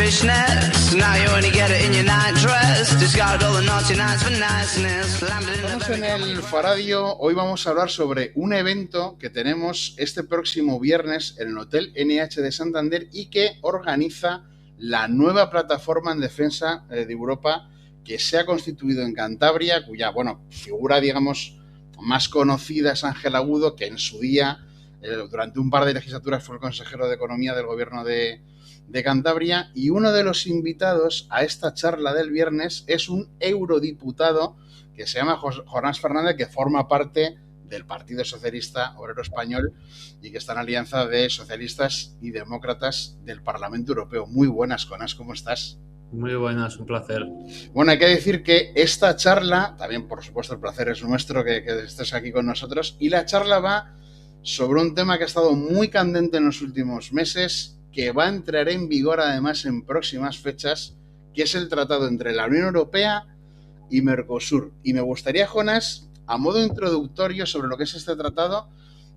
foolishness. Now you only get it in your night dress. Discard all the naughty nights for niceness. Estamos en el Faradio. Hoy vamos a hablar sobre un evento que tenemos este próximo viernes en el Hotel NH de Santander y que organiza la nueva plataforma en defensa de Europa que se ha constituido en Cantabria, cuya figura, digamos, más conocida es Ángel Agudo, que en su día, durante un par de legislaturas, fue el consejero de Economía del gobierno de Cantabria. Y uno de los invitados a esta charla del viernes es un eurodiputado que se llama Jonás Fernández, que forma parte del Partido Socialista Obrero Español y que está en alianza de socialistas y demócratas del Parlamento Europeo. Muy buenas, Jonás, ¿cómo estás? Muy buenas, un placer. Bueno, hay que decir que esta charla, también por supuesto el placer es nuestro que estés aquí con nosotros, y la charla va sobre un tema que ha estado muy candente en los últimos meses, que va a entrar en vigor además en próximas fechas, que es el tratado entre la Unión Europea y Mercosur. Y me gustaría, Jonás, a modo introductorio sobre lo que es este tratado,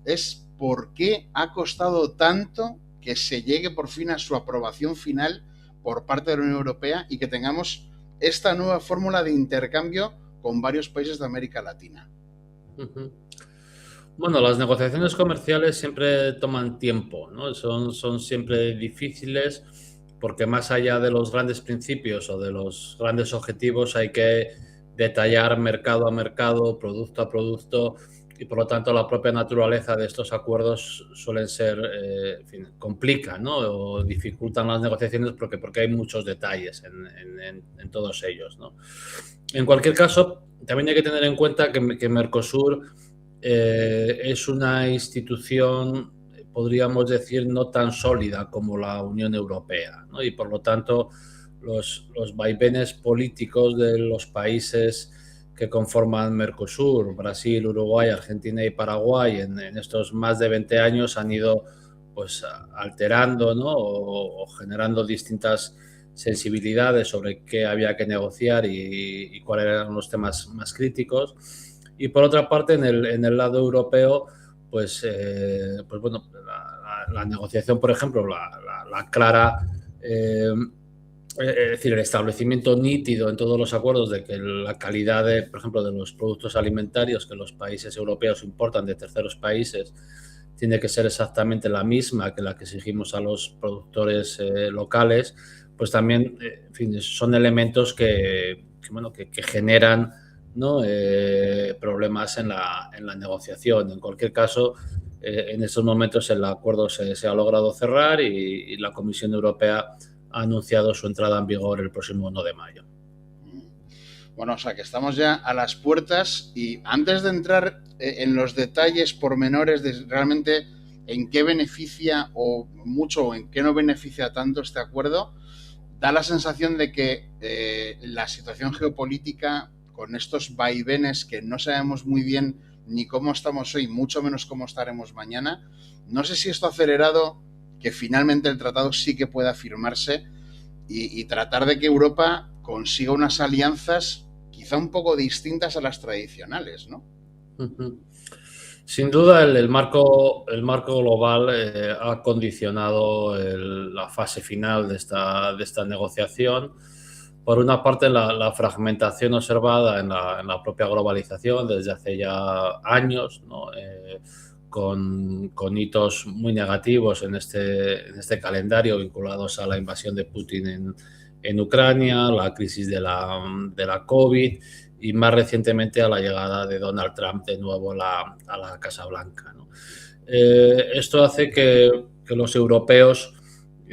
es por qué ha costado tanto que se llegue por fin a su aprobación final por parte de la Unión Europea y que tengamos esta nueva fórmula de intercambio con varios países de América Latina. Bueno, las negociaciones comerciales siempre toman tiempo, ¿no? Son siempre difíciles porque más allá de los grandes principios o de los grandes objetivos hay que detallar mercado a mercado, producto a producto, y por lo tanto la propia naturaleza de estos acuerdos suelen ser, complican, ¿no? O dificultan las negociaciones porque hay muchos detalles en todos ellos, ¿no? En cualquier caso, también hay que tener en cuenta que Mercosur es una institución, podríamos decir, no tan sólida como la Unión Europea, ¿no? Y por lo tanto los vaivenes políticos de los países que conforman Mercosur, Brasil, Uruguay, Argentina y Paraguay en estos más de 20 años han ido pues alterando, ¿no? o generando distintas sensibilidades sobre qué había que negociar y cuáles eran los temas más críticos. Y por otra parte, en el lado europeo, pues bueno, la negociación, por ejemplo, la clara, es decir, el establecimiento nítido en todos los acuerdos de que la calidad, por ejemplo, de los productos alimentarios que los países europeos importan de terceros países tiene que ser exactamente la misma que la que exigimos a los productores locales, pues también, en fin, son elementos que generan, ¿no? Problemas en la negociación. En cualquier caso, en estos momentos el acuerdo se ha logrado cerrar y la Comisión Europea ha anunciado su entrada en vigor el próximo 1 de mayo. Bueno, o sea que estamos ya a las puertas y antes de entrar en los detalles pormenores de realmente en qué beneficia o mucho o en qué no beneficia tanto este acuerdo, da la sensación de que la situación geopolítica con estos vaivenes que no sabemos muy bien ni cómo estamos hoy, mucho menos cómo estaremos mañana, no sé si esto ha acelerado que finalmente el tratado sí que pueda firmarse y tratar de que Europa consiga unas alianzas quizá un poco distintas a las tradicionales, ¿no? Sin duda el marco global ha condicionado la fase final de esta negociación. Por una parte, la fragmentación observada en la propia globalización desde hace ya años, ¿no? Con hitos muy negativos en este calendario vinculados a la invasión de Putin en Ucrania, la crisis de la COVID y más recientemente a la llegada de Donald Trump de nuevo a la Casa Blanca, ¿no? Esto hace que los europeos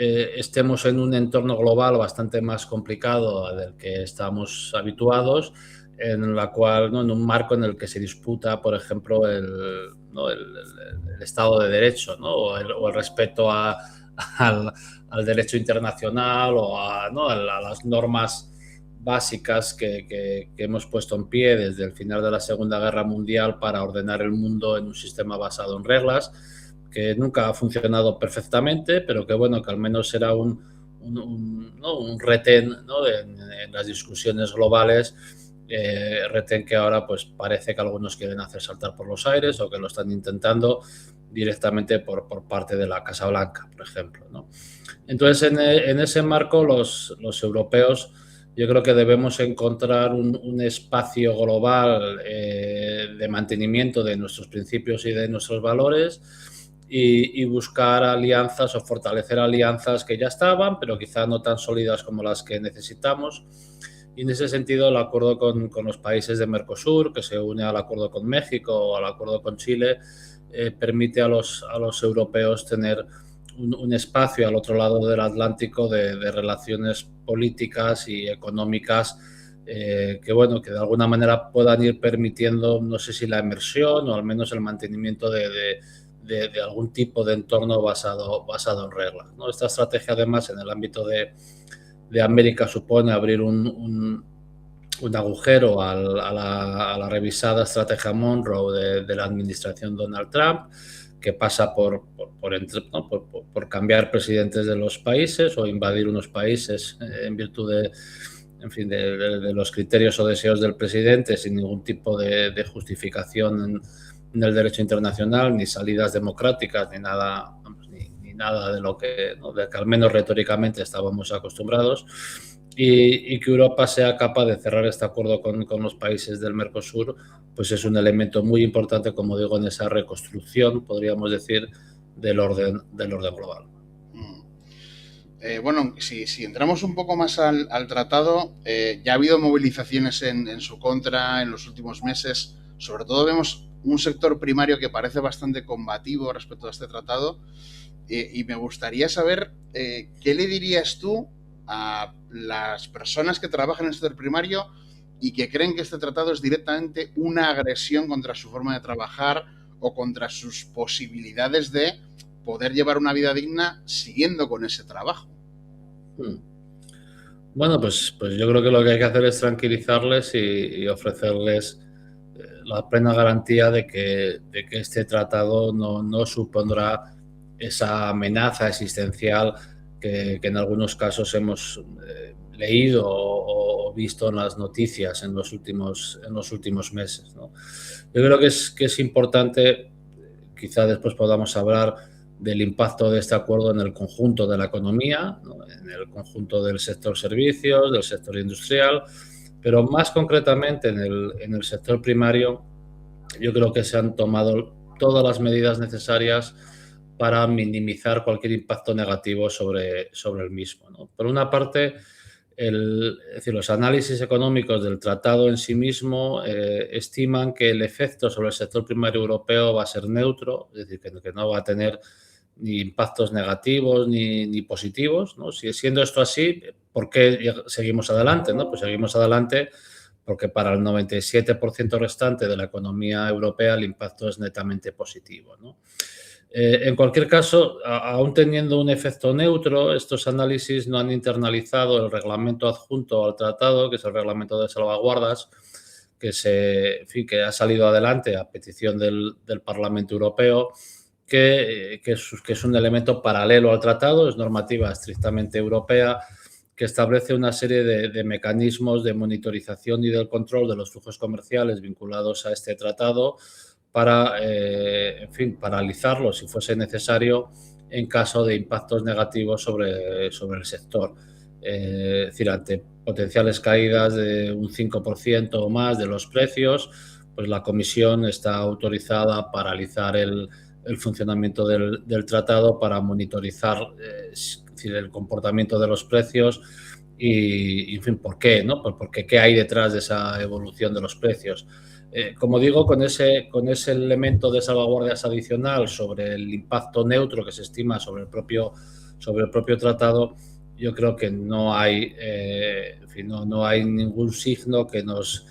estemos en un entorno global bastante más complicado del que estamos habituados, en la cual, ¿no? En un marco en el que se disputa, por ejemplo, el Estado de Derecho, ¿no? o el respeto al derecho internacional o ¿no? a las normas básicas que hemos puesto en pie desde el final de la Segunda Guerra Mundial para ordenar el mundo en un sistema basado en reglas, que nunca ha funcionado perfectamente, pero que bueno, que al menos será un retén, ¿no? en las discusiones globales retén que ahora pues parece que algunos quieren hacer saltar por los aires o que lo están intentando directamente por parte de la Casa Blanca, por ejemplo, ¿no? Entonces, en ese marco, los europeos, yo creo que debemos encontrar un espacio global de mantenimiento de nuestros principios y de nuestros valores y buscar alianzas o fortalecer alianzas que ya estaban, pero quizá no tan sólidas como las que necesitamos. Y en ese sentido, el acuerdo con los países de Mercosur, que se une al acuerdo con México o al acuerdo con Chile, permite a los europeos tener un espacio al otro lado del Atlántico de relaciones políticas y económicas que, bueno, que de alguna manera puedan ir permitiendo, no sé si la inmersión o al menos el mantenimiento de algún tipo de entorno basado en reglas, ¿no? Esta estrategia, además, en el ámbito de América supone abrir un agujero a la revisada estrategia Monroe de la administración Donald Trump, que pasa por cambiar presidentes de los países o invadir unos países en virtud de los criterios o deseos del presidente, sin ningún tipo de justificación en el derecho internacional, ni salidas democráticas, ni nada, ni nada de lo que, ¿no?, de que al menos retóricamente estábamos acostumbrados. Y que Europa sea capaz de cerrar este acuerdo con los países del Mercosur, pues es un elemento muy importante, como digo, en esa reconstrucción, podríamos decir, del orden global. Bueno, si entramos un poco más al tratado, ya ha habido movilizaciones en su contra en los últimos meses. Sobre todo vemos un sector primario que parece bastante combativo respecto a este tratado. Y me gustaría saber qué le dirías tú a las personas que trabajan en el sector primario y que creen que este tratado es directamente una agresión contra su forma de trabajar o contra sus posibilidades de poder llevar una vida digna siguiendo con ese trabajo. Bueno, pues yo creo que lo que hay que hacer es tranquilizarles y ofrecerles la plena garantía de que este tratado no supondrá esa amenaza existencial que en algunos casos hemos leído o visto en las noticias en los últimos meses, ¿no? Yo creo que es importante, quizá después podamos hablar del impacto de este acuerdo en el conjunto de la economía, ¿no?, en el conjunto del sector servicios, del sector industrial, pero más concretamente en el sector primario. Yo creo que se han tomado todas las medidas necesarias para minimizar cualquier impacto negativo sobre el mismo, ¿no? Por una parte, es decir, los análisis económicos del tratado en sí mismo estiman que el efecto sobre el sector primario europeo va a ser neutro, es decir, que no va a tener ni impactos negativos ni positivos, ¿no? Siendo esto así, ¿por qué seguimos adelante, ¿no? Pues seguimos adelante porque para el 97% restante de la economía europea el impacto es netamente positivo, ¿no? En cualquier caso, aún teniendo un efecto neutro, estos análisis no han internalizado el reglamento adjunto al tratado, que es el reglamento de salvaguardas, que ha salido adelante a petición del Parlamento Europeo, que es un elemento paralelo al tratado, es normativa estrictamente europea, que establece una serie de mecanismos de monitorización y del control de los flujos comerciales vinculados a este tratado para, paralizarlo si fuese necesario en caso de impactos negativos sobre el sector. Es decir, ante potenciales caídas de un 5% o más de los precios, pues la Comisión está autorizada a paralizar el funcionamiento del tratado para monitorizar el comportamiento de los precios y, en fin, ¿por qué, no? Porque qué hay detrás de esa evolución de los precios. Como digo, con ese elemento de salvaguardias adicional sobre el impacto neutro que se estima sobre el propio tratado, yo creo que no hay, no hay ningún signo que nos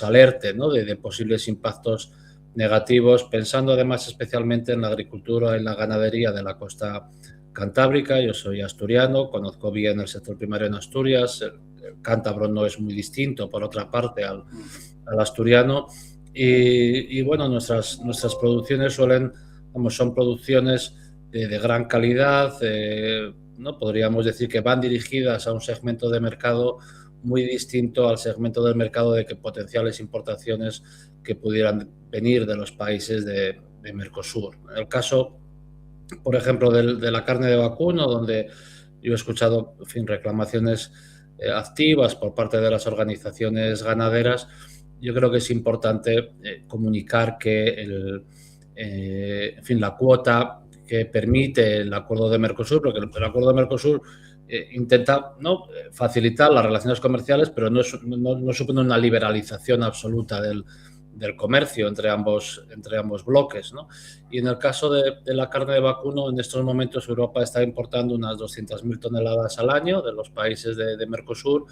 alerte, ¿no?, de posibles impactos negativos, pensando además especialmente en la agricultura y la ganadería de la costa cantábrica. Yo soy asturiano, conozco bien el sector primario en Asturias. El cántabro no es muy distinto, por otra parte, al asturiano. Y bueno, nuestras producciones son producciones de gran calidad, ¿no? Podríamos decir que van dirigidas a un segmento de mercado muy distinto al segmento del mercado de que potenciales importaciones que pudieran venir de los países de Mercosur. En el caso, por ejemplo, de la carne de vacuno, donde yo he escuchado, en fin, reclamaciones activas por parte de las organizaciones ganaderas, yo creo que es importante comunicar que en fin, la cuota que permite el acuerdo de Mercosur, porque el acuerdo de Mercosur intenta, ¿no?, facilitar las relaciones comerciales, pero no supone una liberalización absoluta del comercio entre ambos bloques, ¿no? Y en el caso de la carne de vacuno, en estos momentos Europa está importando unas 200.000 toneladas al año de los países de Mercosur,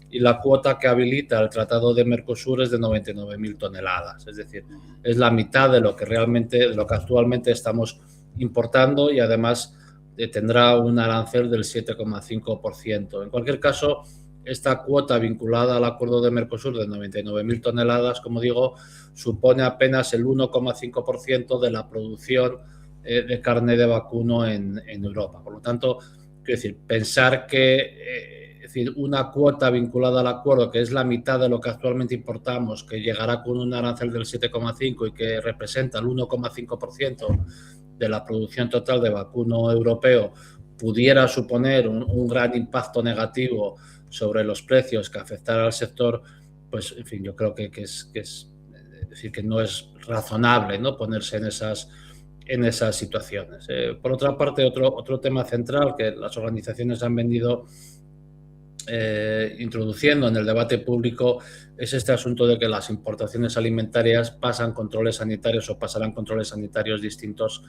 y la cuota que habilita el Tratado de Mercosur es de 99.000 toneladas. Es decir, es la mitad de lo que actualmente estamos importando, y además tendrá un arancel del 7,5%. En cualquier caso, esta cuota vinculada al acuerdo de Mercosur de 99.000 toneladas, como digo, supone apenas el 1,5% de la producción de carne de vacuno en Europa. Por lo tanto, quiero decir, pensar que es decir, una cuota vinculada al acuerdo, que es la mitad de lo que actualmente importamos, que llegará con un arancel del 7,5% y que representa el 1,5% de la producción total de vacuno europeo, pudiera suponer un gran impacto negativo sobre los precios que afectará al sector, pues, en fin, yo creo que es decir, que no es razonable, ¿no?, ponerse en esas situaciones. Por otra parte, otro tema central que las organizaciones han venido introduciendo en el debate público es este asunto de que las importaciones alimentarias pasan controles sanitarios o pasarán controles sanitarios distintos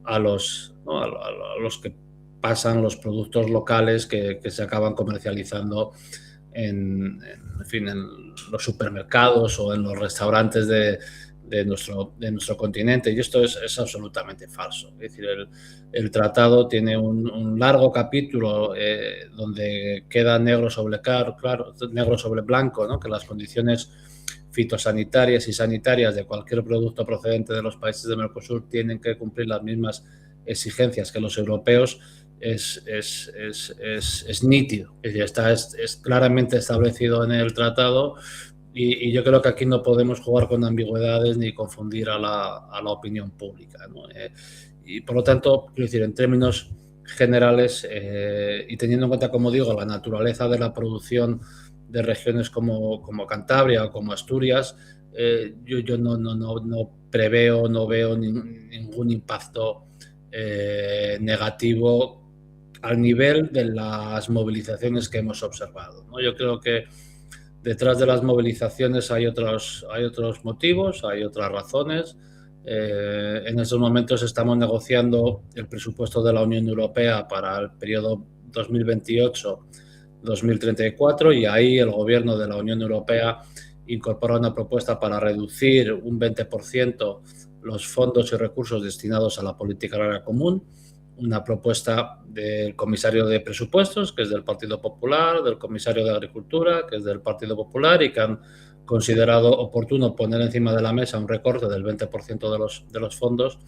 a los, ¿no?, a los que pasan los productos locales que se acaban comercializando en los supermercados o en los restaurantes de nuestro continente. Y esto es absolutamente falso. Es decir, el tratado tiene un largo capítulo donde queda negro sobre blanco, ¿no?, que las condiciones fitosanitarias y sanitarias de cualquier producto procedente de los países de Mercosur tienen que cumplir las mismas exigencias que los europeos. Es nítido, es decir, es claramente establecido en el tratado, y yo creo que aquí no podemos jugar con ambigüedades ni confundir a la opinión pública, ¿no? Y por lo tanto, quiero decir, en términos generales, y teniendo en cuenta, como digo, la naturaleza de la producción de regiones como Cantabria o como Asturias, yo no preveo, no veo ningún impacto negativo al nivel de las movilizaciones que hemos observado, ¿no? Yo creo que detrás de las movilizaciones hay otros motivos, hay otras razones. En estos momentos estamos negociando el presupuesto de la Unión Europea para el periodo 2028-2034, y ahí el Gobierno de la Unión Europea incorpora una propuesta para reducir un 20% los fondos y recursos destinados a la política agraria común, una propuesta del comisario de presupuestos, que es del Partido Popular, del comisario de Agricultura, que es del Partido Popular, y que han considerado oportuno poner encima de la mesa un recorte del 20% de los fondos.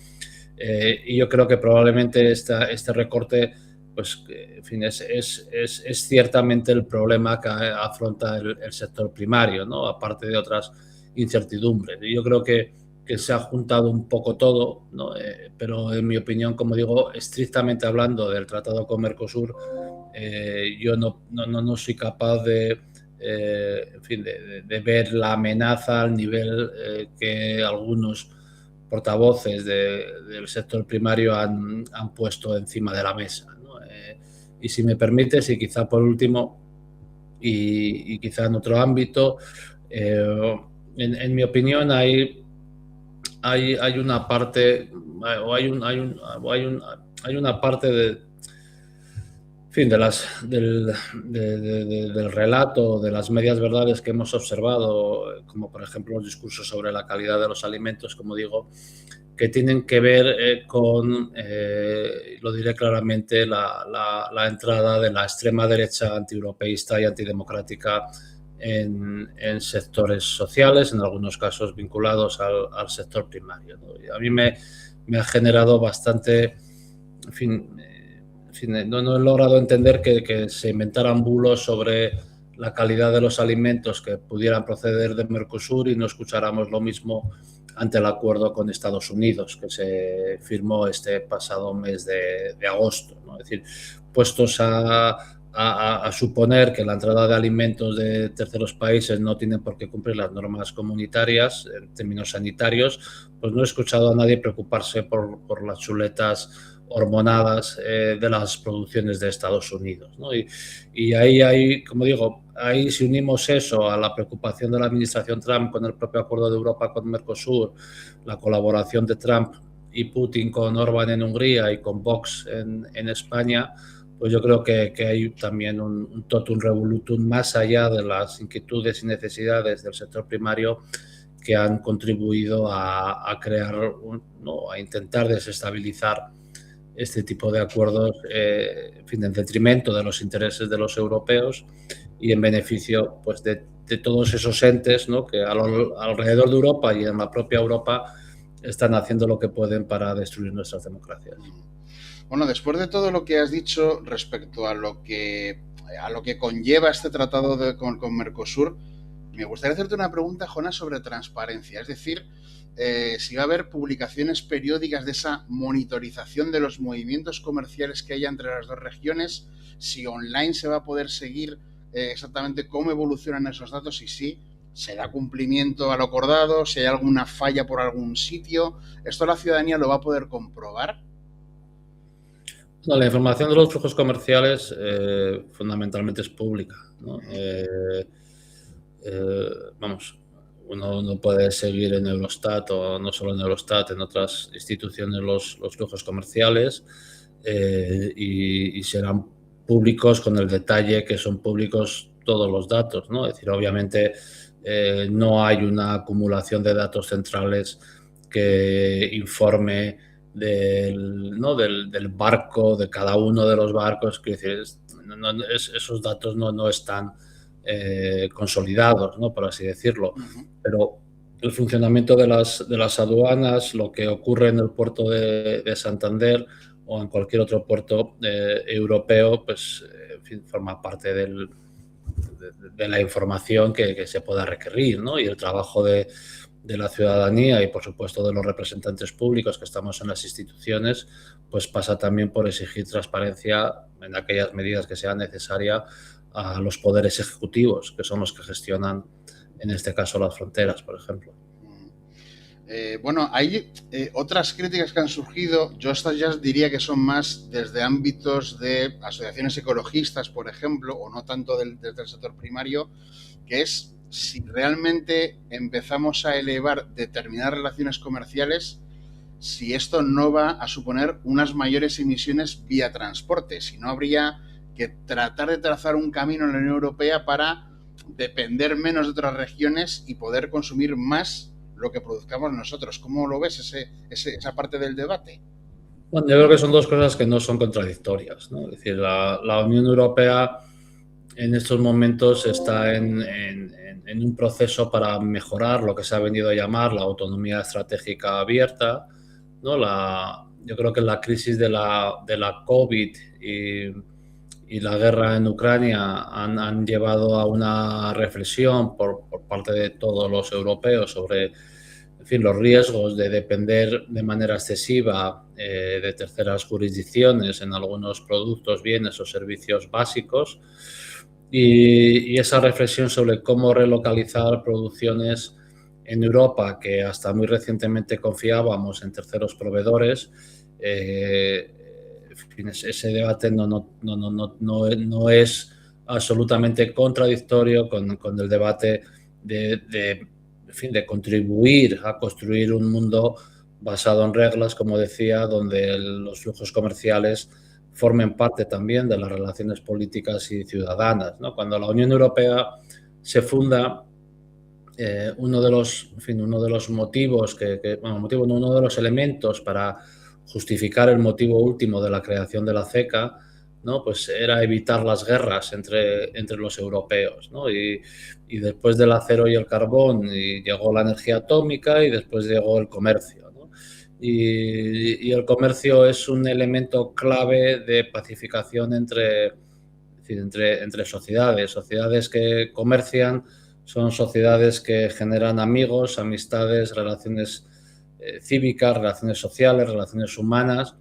Y yo creo que probablemente este recorte, pues, en fin, es ciertamente el problema que afronta el sector primario, ¿no?, aparte de otras incertidumbres. Y yo creo que se ha juntado un poco todo, ¿no? Pero en mi opinión, como digo, estrictamente hablando del tratado con Mercosur, yo no soy capaz de ver la amenaza al nivel que algunos portavoces del sector primario han puesto encima de la mesa, ¿no? Y si me permites, y quizá por último, y quizá en otro ámbito, en mi opinión hay una parte, o hay una parte del relato, de las medias verdades que hemos observado, como por ejemplo los discursos sobre la calidad de los alimentos, como digo, que tienen que ver con, lo diré claramente, la entrada de la extrema derecha antieuropeísta y antidemocrática en sectores sociales, en algunos casos vinculados al sector primario, ¿no? Y a mí me ha generado bastante, en fin, no he logrado entender que se inventaran bulos sobre la calidad de los alimentos que pudieran proceder de Mercosur y no escucháramos lo mismo ante el acuerdo con Estados Unidos, que se firmó este pasado mes de agosto, ¿no? Es decir, puestos a suponer que la entrada de alimentos de terceros países no tienen por qué cumplir las normas comunitarias en términos sanitarios, pues no he escuchado a nadie preocuparse por las chuletas hormonadas de las producciones de Estados Unidos, ¿no? Y ahí hay, como digo, ahí si unimos eso a la preocupación de la administración Trump con el propio acuerdo de Europa con Mercosur, la colaboración de Trump y Putin con Orbán en Hungría y con Vox en España, pues yo creo que hay también un totum revolutum más allá de las inquietudes y necesidades del sector primario que han contribuido a crear, ¿no?, a intentar desestabilizar este tipo de acuerdos, en fin, en detrimento de los intereses de los europeos y en beneficio, pues, de todos esos entes, ¿no?, que alrededor de Europa y en la propia Europa están haciendo lo que pueden para destruir nuestras democracias. Bueno, después de todo lo que has dicho respecto a lo que conlleva este tratado con Mercosur, me gustaría hacerte una pregunta, Jonas, sobre transparencia. Es decir, si va a haber publicaciones periódicas de esa monitorización de los movimientos comerciales que haya entre las dos regiones, si online se va a poder seguir exactamente cómo evolucionan esos datos y si se da cumplimiento a lo acordado, si hay alguna falla por algún sitio. ¿Esto la ciudadanía lo va a poder comprobar? No, la información de los flujos comerciales fundamentalmente es pública, ¿no? Vamos, uno no puede seguir en Eurostat o no solo en Eurostat, en otras instituciones los flujos comerciales y serán públicos con el detalle que son públicos todos los datos, ¿no? Es decir, obviamente no hay una acumulación de datos centrales que informe del barco, de cada uno de los barcos, que esos datos no están consolidados, ¿no?, por así decirlo. Pero el funcionamiento de las aduanas, lo que ocurre en el puerto de Santander o en cualquier otro puerto europeo, pues en fin, forma parte de la información que se pueda requerir, ¿no? Y el trabajo de la ciudadanía y, por supuesto, de los representantes públicos que estamos en las instituciones, pues pasa también por exigir transparencia en aquellas medidas que sean necesarias a los poderes ejecutivos, que son los que gestionan, en este caso, las fronteras, por ejemplo. Bueno, hay otras críticas que han surgido. Yo estas ya diría que son más desde ámbitos de asociaciones ecologistas, por ejemplo, o no tanto desde el sector primario, que es si realmente empezamos a elevar determinadas relaciones comerciales, si esto no va a suponer unas mayores emisiones vía transporte, si no habría que tratar de trazar un camino en la Unión Europea para depender menos de otras regiones y poder consumir más lo que produzcamos nosotros. ¿Cómo lo ves esa parte del debate? Bueno, yo creo que son dos cosas que no son contradictorias, ¿no? Es decir, la Unión Europea en estos momentos está en un proceso para mejorar lo que se ha venido a llamar la autonomía estratégica abierta, ¿no? Yo creo que la crisis de la COVID y la guerra en Ucrania han llevado a una reflexión por parte de todos los europeos sobre, en fin, los riesgos de depender de manera excesiva de terceras jurisdicciones en algunos productos, bienes o servicios básicos. Y esa reflexión sobre cómo relocalizar producciones en Europa, que hasta muy recientemente confiábamos en terceros proveedores, en fin, ese debate no es absolutamente contradictorio con el debate en fin, de contribuir a construir un mundo basado en reglas, como decía, donde los flujos comerciales formen parte también de las relaciones políticas y ciudadanas, ¿no? Cuando la Unión Europea se funda, uno de los motivos uno de los elementos para justificar el motivo último de la creación de la CECA, ¿no?, pues era evitar las guerras entre los europeos, ¿no? Y después del acero y el carbón llegó la energía atómica y después llegó el comercio, ¿no? Y el comercio es un elemento clave de pacificación entre decir, entre sociedades. Sociedades que comercian son sociedades que generan amigos, amistades, relaciones cívicas, relaciones sociales, relaciones humanas,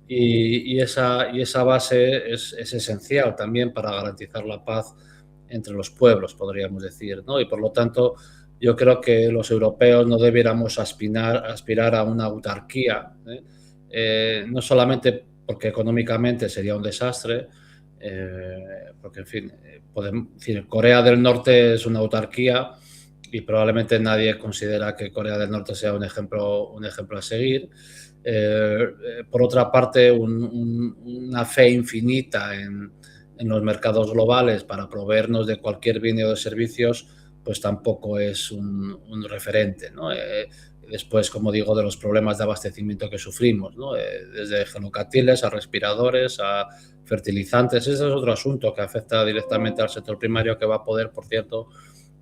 y esa base es esencial también para garantizar la paz entre los pueblos, podríamos decir, ¿no? Y por lo tanto, yo creo que los europeos no debiéramos aspirar a una autarquía, no solamente porque económicamente sería un desastre, porque, en fin, podemos decir, Corea del Norte es una autarquía y probablemente nadie considera que Corea del Norte sea un ejemplo a seguir. Por otra parte, una fe infinita en los mercados globales para proveernos de cualquier bien o de servicios, pues tampoco es un referente, ¿no? Después, como digo, de los problemas de abastecimiento que sufrimos, ¿no? Desde gelocatiles a respiradores a fertilizantes. Ese es otro asunto que afecta directamente al sector primario, que va a poder, por cierto,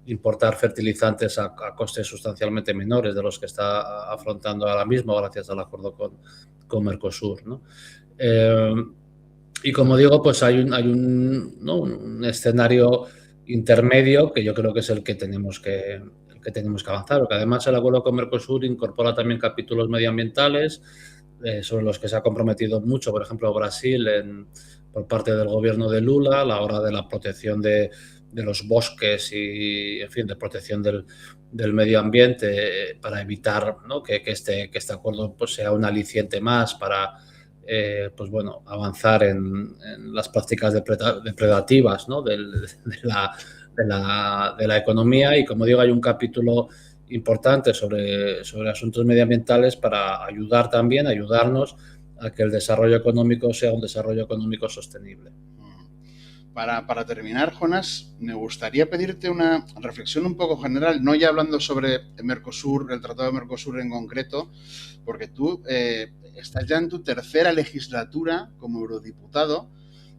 importar fertilizantes a costes sustancialmente menores de los que está afrontando ahora mismo gracias al acuerdo con Mercosur, ¿no? Y como digo, pues hay un escenario intermedio que yo creo que es el que tenemos que avanzar, porque además el acuerdo con Mercosur incorpora también capítulos medioambientales sobre los que se ha comprometido mucho, por ejemplo, Brasil por parte del gobierno de Lula a la hora de la protección de los bosques y, en fin, de protección del medio ambiente, para evitar, ¿no?, que este acuerdo pues sea un aliciente más para pues bueno, avanzar en las prácticas depredativas, ¿no?, de la economía. Y como digo, hay un capítulo importante sobre asuntos medioambientales para ayudarnos a que el desarrollo económico sea un desarrollo económico sostenible. Para terminar, Jonas, me gustaría pedirte una reflexión un poco general, no ya hablando sobre Mercosur, el Tratado de Mercosur en concreto, porque tú estás ya en tu tercera legislatura como eurodiputado,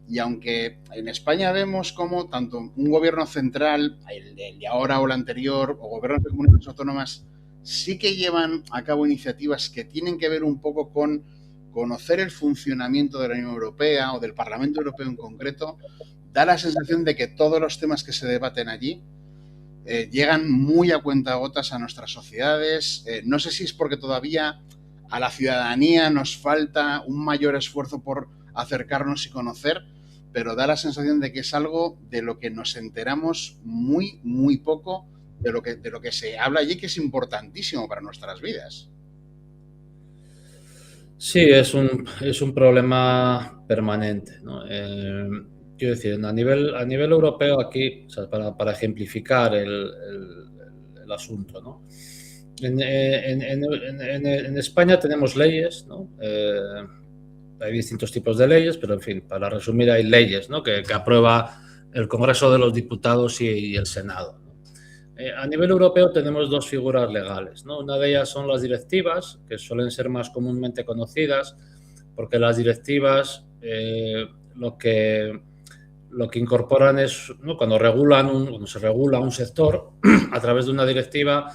y aunque en España vemos como tanto un gobierno central, el de ahora o el anterior, o gobiernos de comunidades autónomas, sí que llevan a cabo iniciativas que tienen que ver un poco con conocer el funcionamiento de la Unión Europea o del Parlamento Europeo en concreto, da la sensación de que todos los temas que se debaten allí llegan muy a cuentagotas a nuestras sociedades. No sé si es porque todavía a la ciudadanía nos falta un mayor esfuerzo por acercarnos y conocer, pero da la sensación de que es algo de lo que nos enteramos muy, muy poco, de lo que se habla allí, que es importantísimo para nuestras vidas. Sí, es un problema permanente, ¿no? Quiero decir, a nivel europeo aquí, o sea, para ejemplificar el asunto, ¿no? En España tenemos leyes, ¿no? Hay distintos tipos de leyes, pero en fin, para resumir, hay leyes, ¿no?, que aprueba el Congreso de los Diputados y el Senado, ¿no? A nivel europeo tenemos dos figuras legales, ¿no? Una de ellas son las directivas, que suelen ser más comúnmente conocidas, porque las directivas lo que incorporan es, ¿no?, cuando se regula un sector a través de una directiva,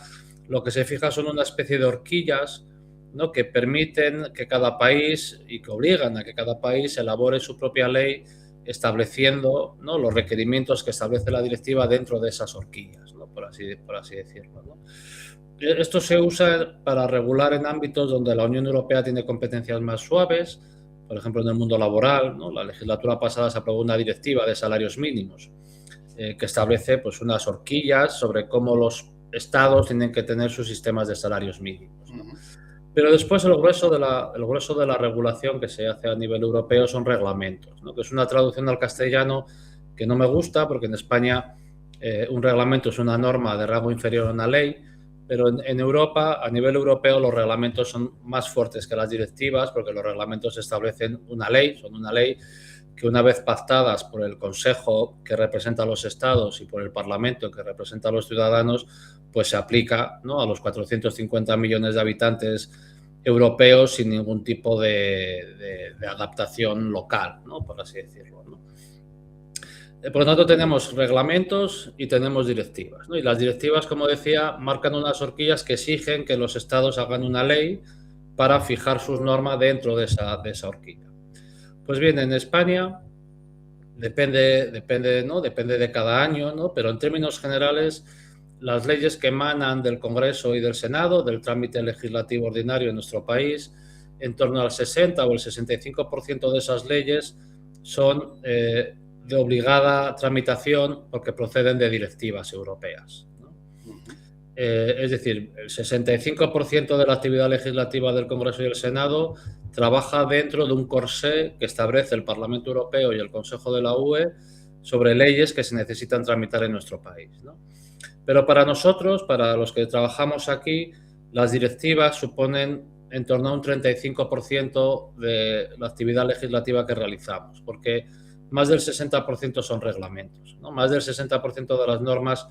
lo que se fija son una especie de horquillas, ¿no?, que permiten que cada país y que obligan a que cada país elabore su propia ley estableciendo, ¿no?, los requerimientos que establece la directiva dentro de esas horquillas, ¿no?, por así decirlo, ¿no? Esto se usa para regular en ámbitos donde la Unión Europea tiene competencias más suaves, por ejemplo, en el mundo laboral, ¿no? La legislatura pasada se aprobó una directiva de salarios mínimos que establece pues unas horquillas sobre cómo los estados tienen que tener sus sistemas de salarios mínimos, ¿no? Pero después el grueso de la regulación que se hace a nivel europeo son reglamentos, ¿no?, que es una traducción al castellano que no me gusta, porque en España un reglamento es una norma de rango inferior a una ley, pero en Europa, a nivel europeo, los reglamentos son más fuertes que las directivas, porque los reglamentos establecen son una ley que, una vez pactadas por el Consejo, que representa a los estados, y por el Parlamento, que representa a los ciudadanos, pues se aplica, ¿no?, a los 450 millones de habitantes europeos sin ningún tipo de adaptación local, ¿no?, por así decirlo, ¿no? Por lo tanto, tenemos reglamentos y tenemos directivas, ¿no? Y las directivas, como decía, marcan unas horquillas que exigen que los estados hagan una ley para fijar sus normas dentro de esa horquilla. Pues bien, en España depende, ¿no? Depende de cada año, ¿no? Pero en términos generales, las leyes que emanan del Congreso y del Senado, del trámite legislativo ordinario en nuestro país, en torno al 60 o el 65% de esas leyes son de obligada tramitación porque proceden de directivas europeas, ¿no? Es decir, el 65% de la actividad legislativa del Congreso y el Senado trabaja dentro de un corsé que establece el Parlamento Europeo y el Consejo de la UE sobre leyes que se necesitan tramitar en nuestro país, ¿no? Pero para nosotros, para los que trabajamos aquí, las directivas suponen en torno a un 35% de la actividad legislativa que realizamos, porque más del 60% son reglamentos, ¿no? Más del 60% de las normas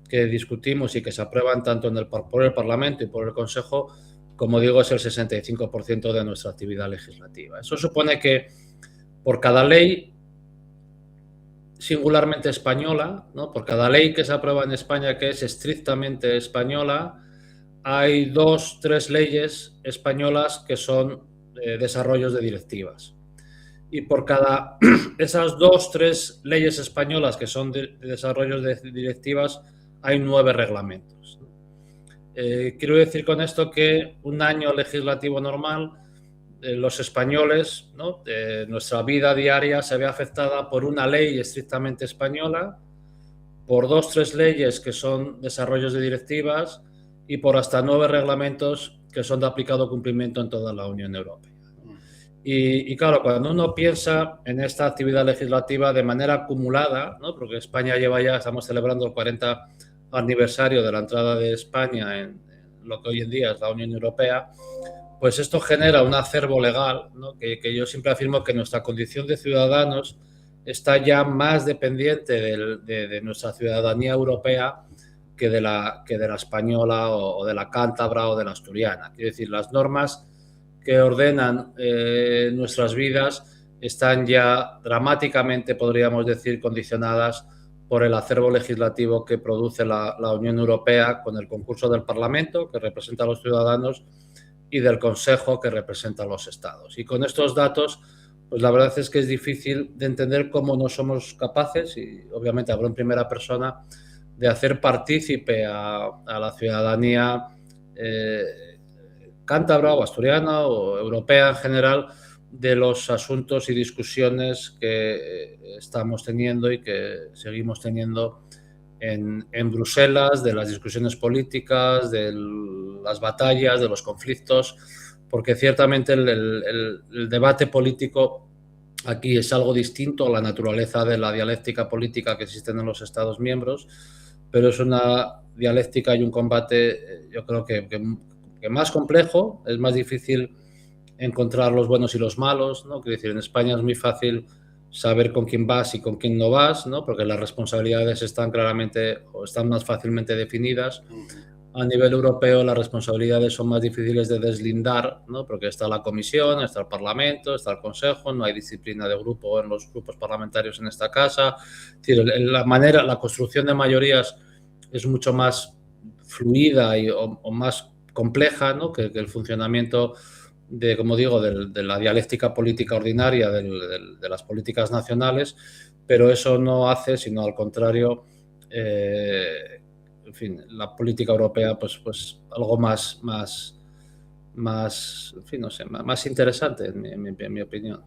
que discutimos y que se aprueban tanto por el Parlamento y por el Consejo, como digo, es el 65% de nuestra actividad legislativa. Eso supone que por cada ley singularmente española, ¿no? Por cada ley que se aprueba en España que es estrictamente española, hay 2 o 3 leyes españolas que son desarrollos de directivas. Y por cada esas 2 o 3 leyes españolas que son de desarrollos de directivas, hay 9 reglamentos. Quiero decir con esto que un año legislativo normal, los españoles, ¿no? Nuestra vida diaria se ve afectada por una ley estrictamente española, por 2 o 3 leyes que son desarrollos de directivas y por hasta 9 reglamentos que son de aplicado cumplimiento en toda la Unión Europea. Y claro, cuando uno piensa en esta actividad legislativa de manera acumulada, ¿no? Porque España estamos celebrando el 40 aniversario de la entrada de España en lo que hoy en día es la Unión Europea, pues esto genera un acervo legal, ¿no? que yo siempre afirmo que nuestra condición de ciudadanos está ya más dependiente de nuestra ciudadanía europea que de la española o de la cántabra o de la asturiana. Quiero decir, las normas que ordenan nuestras vidas están ya dramáticamente, podríamos decir, condicionadas por el acervo legislativo que produce la Unión Europea con el concurso del Parlamento, que representa a los ciudadanos, y del Consejo, que representa a los Estados. Y con estos datos, pues la verdad es que es difícil de entender cómo no somos capaces, y obviamente hablo en primera persona, de hacer partícipe a la ciudadanía cántabra o asturiana o europea en general de los asuntos y discusiones que estamos teniendo y que seguimos teniendo en Bruselas, de las discusiones políticas, de las batallas, de los conflictos, porque ciertamente el debate político aquí es algo distinto a la naturaleza de la dialéctica política que existen en los Estados miembros, pero es una dialéctica y un combate, yo creo que más complejo, es más difícil encontrar los buenos y los malos, ¿no? Quiero decir, en España es muy fácil saber con quién vas y con quién no vas, ¿no? Porque las responsabilidades están claramente o están más fácilmente definidas. A nivel europeo las responsabilidades son más difíciles de deslindar, ¿no? Porque está la Comisión, está el Parlamento, está el Consejo, no hay disciplina de grupo en los grupos parlamentarios en esta casa. Es decir, la construcción de mayorías es mucho más fluida o más compleja, ¿no? que el funcionamiento como digo, de la dialéctica política ordinaria de las políticas nacionales, pero eso no hace, sino al contrario, en fin, la política europea, pues algo más, en fin, no sé, más interesante, en mi opinión.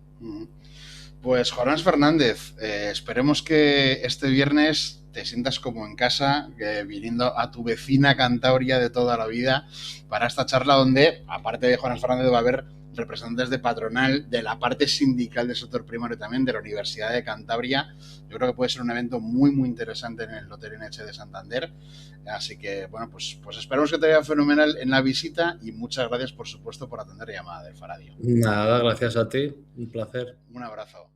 Pues Jonás Fernández, esperemos que este viernes te sientas como en casa, viniendo a tu vecina Cantabria de toda la vida para esta charla donde, aparte de Jonás Fernández, va a haber representantes de patronal, de la parte sindical del sector primario también, de la Universidad de Cantabria. Yo creo que puede ser un evento muy, muy interesante en el Hotel NH de Santander. Así que, bueno, pues esperamos que te vaya fenomenal en la visita y muchas gracias, por supuesto, por atender la llamada del Faradio. Nada, gracias a ti. Un placer. Un abrazo.